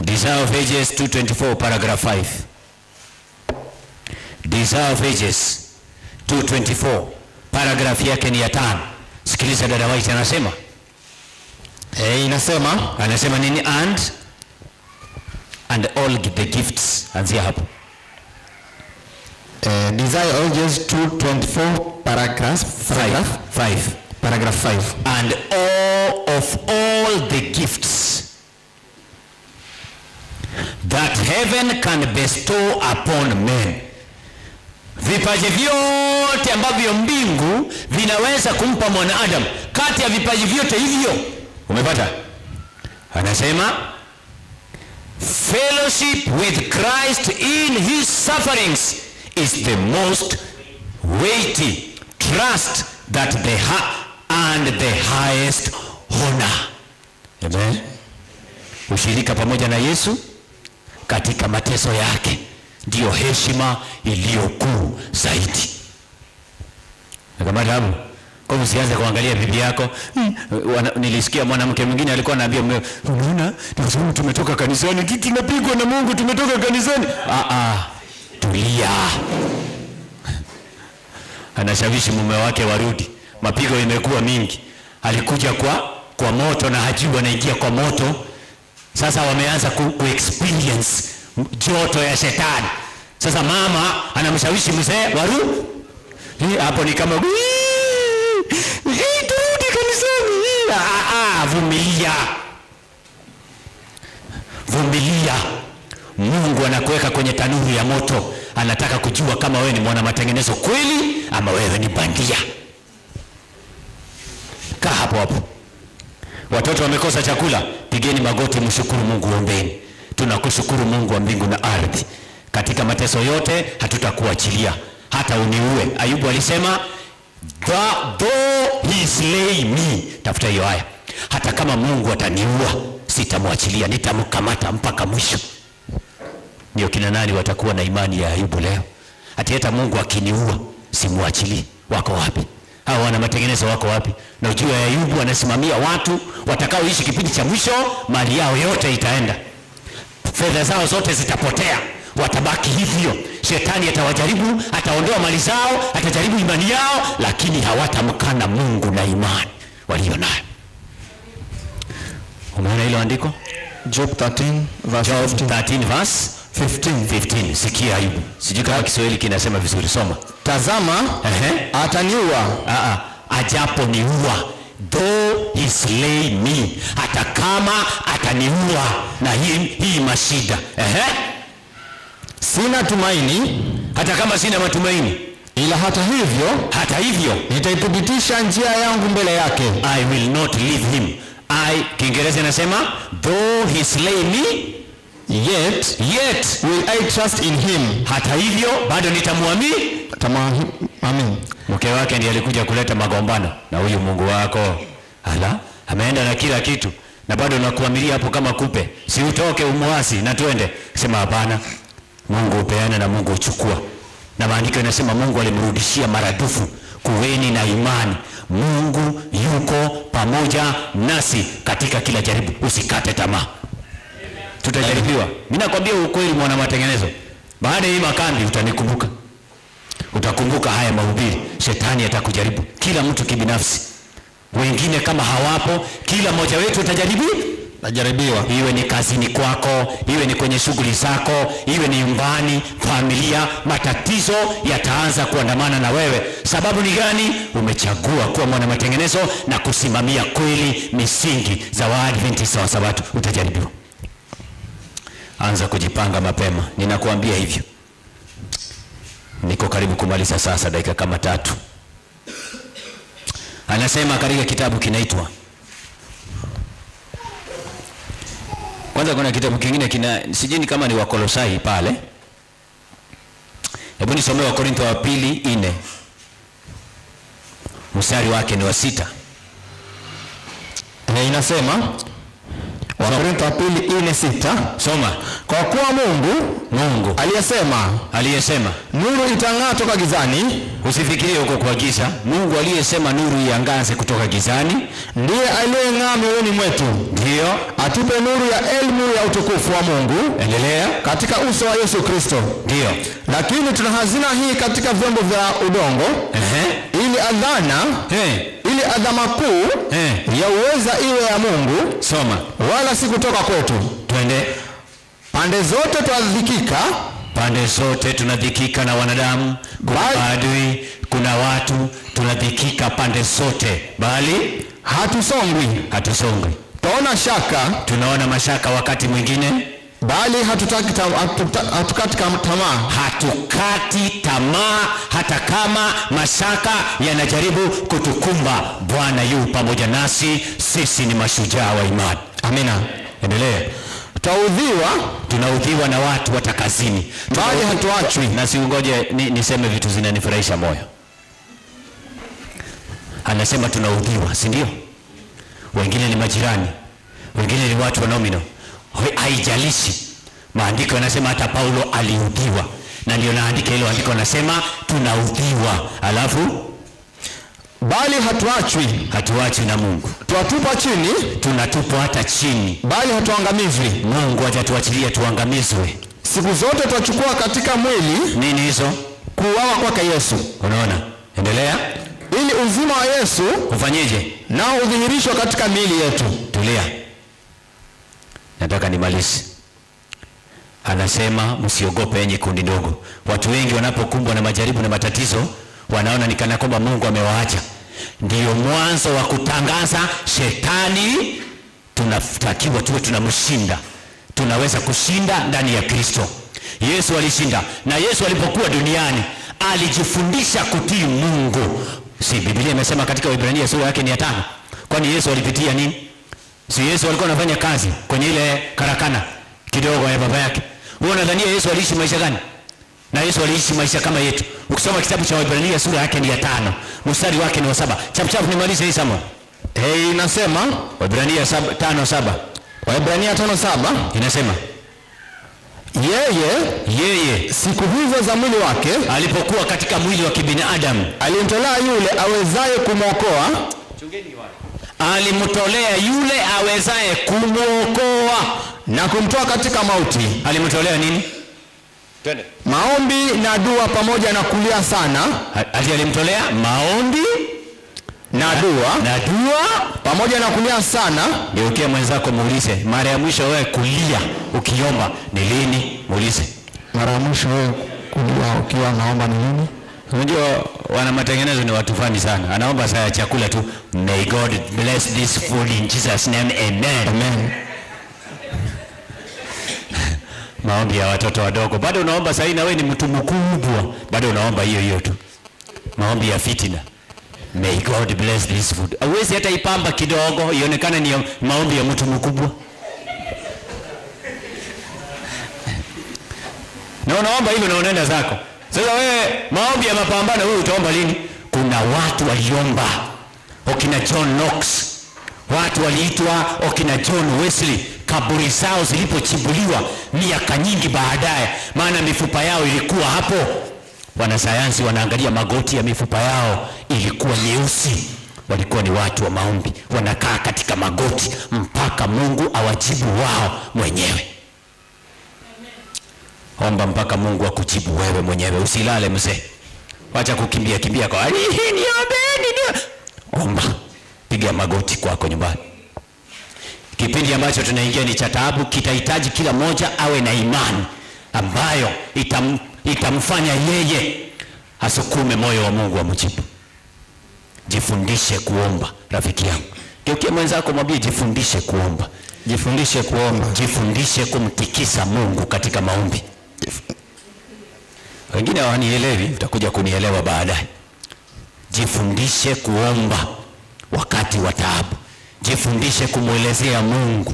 Desire of Ages 224 paragraph 5. Desire of Ages 224 paragraph yake ni ya 5. Sikiliza dada White anasema. Anasema nini? And all the gifts. Anzia hapo. Desire of Ages 224 paragraph 5. Paragraph 5. And all the gifts that heaven can bestow upon men. Vipaji vyote vyote ambavyo mbingu vinaweza kumpa mwanadamu, kati ya vipaji vyote hivyo. Umepata? Anasema fellowship with Christ in his sufferings is the most weighty trust that and the highest honor. Amen. Ushirika pamoja na Yesu katika mateso yake ndiyo heshima iliyokuu zaidi. Kama hapo, kwa usianze kuangalia bibi yako. Nilisikia mwanamke mwingine alikuwa anaambia, unaona, tunasema tumetoka kanisani, tunapigwa na Mungu, tumetoka kanisani. Tulia. Anashawishi mume wake warudi. Mapigo imekuwa mingi. Alikuja kwa moto na hajui anaingia kwa moto. Sasa wameanza ku experience joto ya shetani. Sasa mama anamshawishi mzee warudi. Hapo ni kama turudi kanisani. Vumilia. Vumilia. Mungu anakuweka kwenye tanuru ya moto. Anataka kujua kama wewe ni mwana matengenezo kweli ama wewe ni bandia. Kaa hapo hapo. Watoto wamekosa chakula, pigeni magoti mshukuru Mungu, ombeni. Tunakushukuru Mungu wa mbingu na ardhi. Katika mateso yote hatutakuachilia hata uniue. Ayubu alisema, though he slay me. Tafuta hiyo aya. Hata kama Mungu ataniua, sitamwachilia, nitamkamata mpaka mwisho. Ndio kina nani watakuwa na imani ya Ayubu leo? Hata Mungu akiniua simwachili. Wako wapi? Hao wana matengenezo wako wapi? Na ujue Ayubu anasimamia watu watakaoishi kipindi cha mwisho, mali yao yote itaenda. Fedha zao zote zitapotea. Watabaki hivyo. Shetani atawajaribu, ataondoa mali zao, atajaribu imani yao, lakini hawatamkana Mungu na imani walio nayo. Umeona hilo andiko? Job 13 verse 15. Sikia Ayubu. Sijui kama Kiswahili kinasema vizuri, soma. Tazama, ataniua. Ajapo niua. Though he slay me. Hata kama ataniua na hii mashida. Sina tumaini. Hata kama sina matumaini. Ila hata hivyo nitaithibitisha njia yangu mbele yake. I will not leave him. Kiingereza inasema though he slay me, yet will I trust in him. Hata hivyo bado nitamwamini. Amen. Mke wake ndiye alikuja kuleta magombano na huyu Mungu wako. Ameenda na kila kitu na bado nakuamilia hapo kama kupe. Si utoke umwasi na twende. Sema hapana. Mungu upeana na Mungu uchukua. Na maandiko yanasema Mungu alimrudishia maradufu. Kuweni na imani. Mungu yuko pamoja nasi katika kila jaribu. Usikate tamaa. Tutajaribiwa. Mimi nakwambia ukweli, mwana matengenezo. Baada ya hii makambi utanikumbuka. Utakumbuka haya mahubiri. Shetani atakujaribu. Kila mtu kibinafsi. Wengine kama hawapo, kila mmoja wetu utajaribiwa. Iwe ni kazini kwako, iwe ni kwenye shughuli zako, iwe ni nyumbani, familia, matatizo yataanza kuandamana na wewe. Sababu ni gani? Umechagua kuwa mwana matengenezo na kusimamia kweli misingi za Waadventista wa Sabato. Utajaribiwa. Anza kujipanga mapema. Ninakuambia hivyo. Niko karibu kumaliza sasa, dakika kama 3. Anasema katika kitabu kinaitwa, kwanza kuna kitabu kingine sijini kama ni Wakolosai pale. Hebu nisome Wakorintho wa pili 4. Mstari wake ni wa 6. Na inasema Wakorintho wa pili 4:6. Soma. Kwa kuwa Mungu aliyesema nuru itang'aa toka gizani. Usifikirie huko kwa giza. Mungu aliyesema nuru iangaze kutoka gizani ndiye aliyeng'aa mioyoni mwetu. Ndio atupe nuru ya elimu ya utukufu wa Mungu. Endelea. Katika uso wa Yesu Kristo. Ndio. Lakini tuna hazina hii katika vyombo vya udongo. Ili adhama kuu ya uweza iwe ya Mungu. Soma. Wala si kutoka kwetu. Twende. Pande zote tunadhikika na wanadamu. Kuna adui, kuna watu, tunadhikika pande zote. Bali hatusongwi. Tunaona mashaka wakati mwingine. Bali hatukati tamaa. Hatukati tamaa hata kama mashaka yanajaribu kutukumba. Bwana yu pamoja nasi, sisi ni mashujaa wa imani. Amina. Endelea. Tunaudhiwa na watu watakazini, bali hatuachwi. Na siungoje niseme vitu zinanifurahisha moyo. Anasema tunaudhiwa, si ndio? Wengine ni majirani, wengine ni watu wa nomino. Haijalishi. Maandiko yanasema hata Paulo aliudhiwa, na ndio naandika hilo andiko, nasema tunaudhiwa. Alafu bali hatuachwi na Mungu. Tuatupa chini, tunatupwa hata chini, bali hatuangamizwi. Mungu hajatuachilia tuangamizwe. Siku zote tutachukua katika mwili nini hizo? Kuuawa kwake Yesu. Unaona? Endelea. Ili uzima wa Yesu ufanyeje? Nao udhihirishwa katika miili yetu. Tulia. Nataka nimalize. Anasema msiogope enyi kundi ndogo. Watu wengi wanapokumbwa na majaribu na matatizo, wanaona ni kana kwamba Mungu amewaacha. Ndiyo mwanzo wa kutangaza shetani. Tunatakiwa tuwe tunamshinda. Tunaweza kushinda ndani ya Kristo. Yesu alishinda, na Yesu alipokuwa duniani alijifundisha kutii Mungu. Si Biblia imesema katika Waebrania sura yake ni 5. Kwani Yesu alipitia nini? Si Yesu alikuwa anafanya kazi kwenye ile karakana kidogo ya baba yake. Wewe unadhania Yesu aliishi maisha gani? Na Yesu aliishi maisha kama yetu. Ukisoma kitabu cha Waebrania sura yake ni 5, mstari wake ni wa 7. Chapu nimalize hii somo. Inasema Waebrania 5:7. Waebrania 5:7 inasema yeye siku hizo za mwili wake, alipokuwa katika mwili wa kibinadamu, alimtolea yule awezaye kumwokoa. Alimtolea yule awezaye kumwokoa na kumtoa katika mauti. Alimtolea nini? Twende. Maombi na dua pamoja na kulia sana. Alimtolea maombi na dua pamoja na kulia sana. Geukia mwenzako muulize, mara ya mwisho wewe kulia ukiomba ni lini? Muulize. Mara ya mwisho wewe kulia ukiwa naomba ni lini? Unajua wana matengenezo ni watu fani sana. Anaomba saa ya chakula tu. May God bless this food in Jesus name, amen. Amen. Maombi ya watoto wadogo. Bado unaomba saa hii na wewe ni mtu mkubwa. Bado unaomba hiyo tu. Maombi ya fitina. May God bless this food. Hauwezi hata ipamba kidogo ionekane ni maombi ya mtu mkubwa. Na unaomba hivyo na unaenda zako. Sasa wewe maombi ya mapambano wewe utaomba lini? Kuna watu waliomba. Okina John Knox. Watu waliitwa okina John Wesley, kaburi zao zilipochimbuliwa miaka nyingi baadaye, maana mifupa yao ilikuwa hapo. Wanasayansi wanaangalia magoti ya mifupa yao ilikuwa nyeusi. Walikuwa ni watu wa maombi, wanakaa katika magoti mpaka Mungu awajibu wao mwenyewe. Omba mpaka Mungu akujibu wewe mwenyewe. Usilale mzee. Wacha kukimbia kwa niombeni. Omba. Piga magoti kwako nyumbani. Kipindi ambacho tunaingia ni cha taabu, kitahitaji kila mmoja awe na imani ambayo itamfanya yeye asukume moyo wa Mungu amjibu. Jifundishe kuomba, rafiki yangu. Geukia mwenzako mwambie jifundishe kuomba. Jifundishe kuomba. Jifundishe kumtikisa Mungu katika maombi. Wengine hawanielewi, utakuja kunielewa baadaye. Jifundishe kuomba wakati wa taabu. Jifundishe kumwelezea Mungu.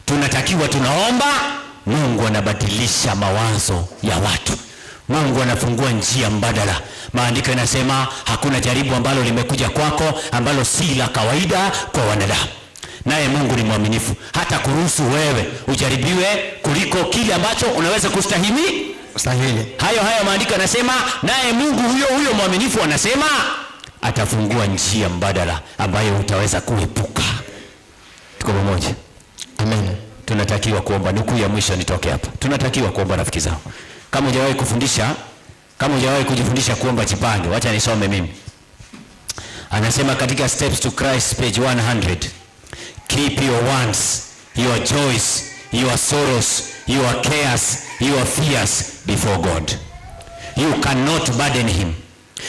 Tunatakiwa tunaomba, Mungu anabadilisha mawazo ya watu. Mungu anafungua njia mbadala. Maandiko yanasema hakuna jaribu ambalo limekuja kwako ambalo si la kawaida kwa wanadamu. Naye Mungu ni mwaminifu hata kuruhusu wewe ujaribiwe kuliko kile ambacho unaweza kustahimili. Hayo maandiko yanasema, naye Mungu huyo mwaminifu anasema atafungua njia mbadala ambayo utaweza kuepuka. Tuko pamoja? Amen. Tunatakiwa kuomba. Nukuu ya mwisho nitoke hapa. Tunatakiwa kuomba, rafiki zangu. Kama hujawahi kujifundisha kuomba, jipange. Wacha nisome mimi. Anasema katika Steps to Christ page 100, keep your wants, your joys, your sorrows, your cares, your fears before God. You cannot burden him.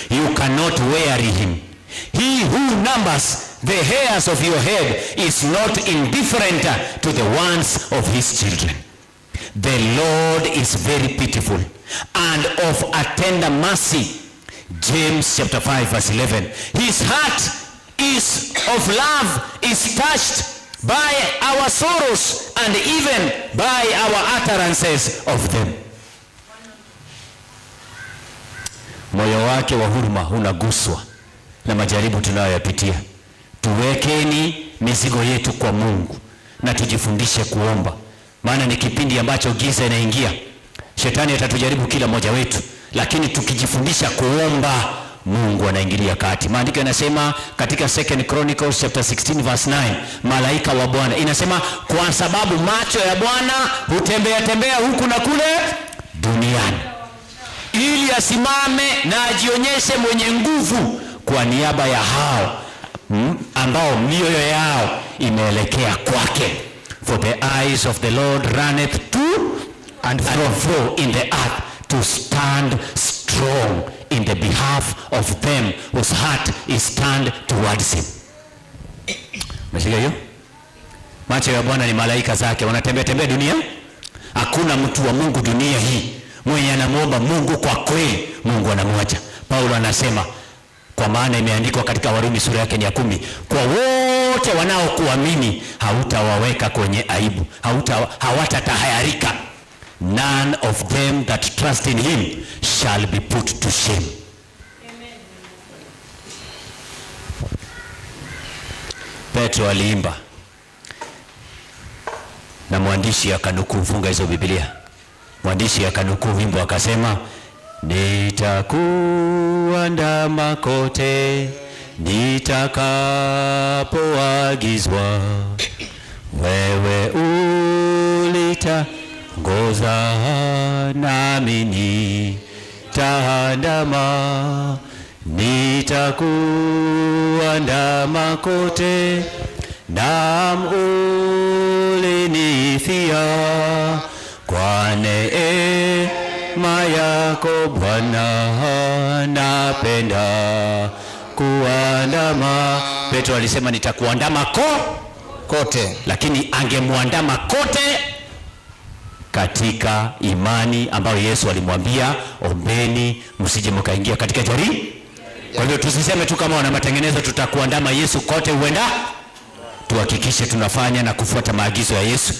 You cannot weary him. He who numbers the hairs of your head is not indifferent to the wants of his children. The Lord is very pitiful and of a tender mercy. James chapter 5 verse 11. His heart is of love, is touched by our sorrows and even by our utterances of them. Moyo wake wa huruma unaguswa na majaribu tunayoyapitia. Tuwekeni mizigo yetu kwa Mungu na tujifundishe kuomba, maana ni kipindi ambacho giza inaingia. Shetani atatujaribu kila mmoja wetu, lakini tukijifundisha kuomba, Mungu anaingilia kati. Maandiko yanasema katika 2 Chronicles chapter 16 verse 9, malaika wa Bwana, inasema kwa sababu macho ya Bwana hutembea tembea huku na kule duniani, ili asimame na ajionyeshe mwenye nguvu kwa niaba ya hao ambao mioyo yao imeelekea kwake. For the eyes of the Lord runneth to and fro in the earth to stand strong in the behalf of them whose heart is turned towards him. Mashika hiyo? Macho ya Bwana ni malaika zake wanatembea tembea dunia. Hakuna mtu wa Mungu dunia hii mwenye anamuomba Mungu kwa kweli. Mungu anamwacha. Paulo anasema, kwa maana imeandikwa katika Warumi sura yake ya 10, kwa wote wanaokuamini hautawaweka kwenye aibu, hawatatahayarika. None of them that trust in him shall be put to shame. Amen. Petro aliimba na mwandishi akanukuu, funga hizo Biblia. Mwandishi akanukuu wimbo akasema, nitakuandama kote nitakapoagizwa, wewe ulitaongoza nami nitaandama, nitakuandama kote nam ulinifia, kwa neema yako Bwana napenda kuandama. Petro alisema nitakuandama kote, lakini angemuandama kote katika imani ambayo Yesu alimwambia, ombeni msije mkaingia katika jaribu. Kwa hivyo tusiseme tu kama wana matengenezo tutakuandama Yesu kote uenda. Tuhakikishe tunafanya na kufuata maagizo ya Yesu.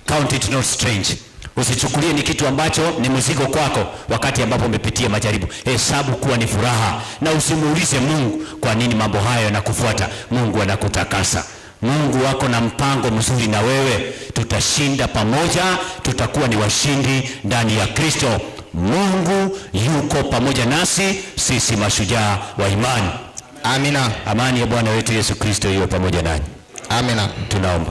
Count it not strange. Usichukulie ni kitu ambacho ni mzigo kwako wakati ambapo umepitia majaribu. Hesabu kuwa ni furaha, na usimuulize Mungu kwa nini mambo hayo yanakufuata. Mungu anakutakasa. Mungu wako na mpango mzuri na wewe. Tutashinda pamoja, tutakuwa ni washindi ndani ya Kristo. Mungu yuko pamoja nasi, sisi mashujaa wa imani. Amina. Amani ya Bwana wetu Yesu Kristo iwe pamoja nanyi. Amina. Tunaomba.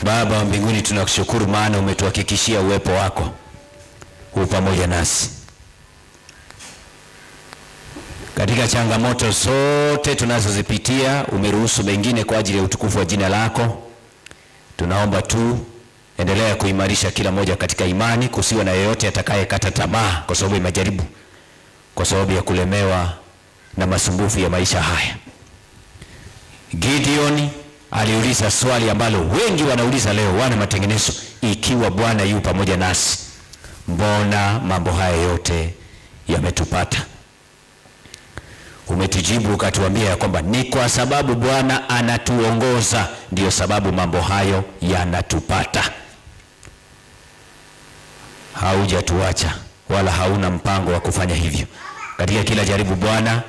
Baba wa mbinguni, tunakushukuru maana umetuhakikishia uwepo wako huu pamoja nasi katika changamoto zote tunazozipitia. Umeruhusu mengine kwa ajili ya utukufu wa jina lako. Tunaomba tu endelea kuimarisha kila moja katika imani, kusiwa na yeyote atakayekata tamaa kwa sababu ya majaribu, kwa sababu ya kulemewa na masumbufu ya maisha haya. Gideon aliuliza swali ambalo wengi wanauliza leo, wana matengenezo, ikiwa Bwana yu pamoja nasi, mbona mambo haya yote yametupata? Umetujibu ukatuambia ya kwamba ni kwa sababu Bwana anatuongoza ndio sababu mambo hayo yanatupata. Haujatuacha wala hauna mpango wa kufanya hivyo. Katika kila jaribu Bwana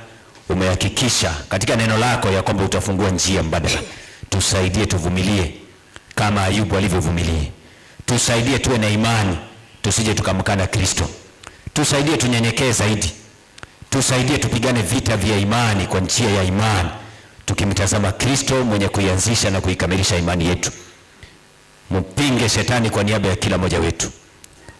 umehakikisha katika neno lako ya kwamba utafungua njia mbadala. Tusaidie tuvumilie kama Ayubu alivyovumilia. Tusaidie tuwe na imani, tusije tukamkana Kristo. Tusaidie tunyenyekee zaidi. Tusaidie tupigane vita vya imani kwa njia ya imani, tukimtazama Kristo mwenye kuianzisha na kuikamilisha imani yetu. Mpinge shetani kwa niaba ya kila mmoja wetu.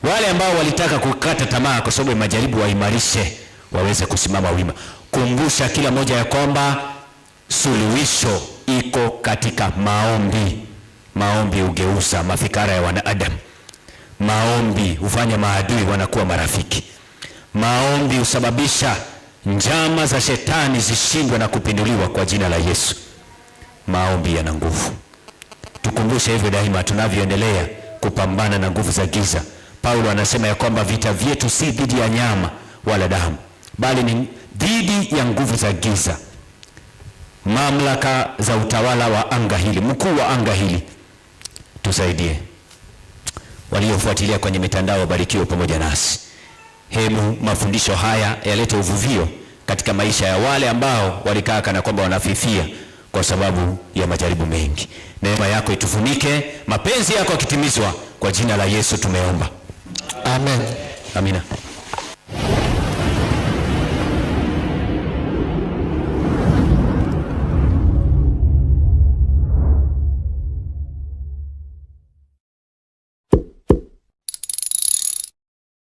Wale ambao walitaka kukata tamaa kwa sababu ya majaribu, waimarishe waweze kusimama wima. Kumbusha kila mmoja ya kwamba suluhisho iko katika maombi. Maombi hugeuza mafikara ya wanadamu. Maombi hufanya maadui wanakuwa marafiki. Maombi husababisha njama za shetani zishindwe na kupinduliwa kwa jina la Yesu. Maombi yana nguvu. Tukumbushe hivyo daima tunavyoendelea kupambana na nguvu za giza. Paulo anasema ya kwamba vita vyetu si dhidi ya nyama wala damu, bali ni dhidi ya nguvu za giza, mamlaka za utawala wa anga hili, mkuu wa anga hili. Tusaidie. Waliofuatilia kwenye mitandao wabarikiwe pamoja nasi. Hebu mafundisho haya yalete uvuvio katika maisha ya wale ambao walikaa kana kwamba wanafifia kwa sababu ya majaribu mengi. Neema yako itufunike, mapenzi yako yakitimizwa, kwa jina la Yesu tumeomba. Amen. Amina.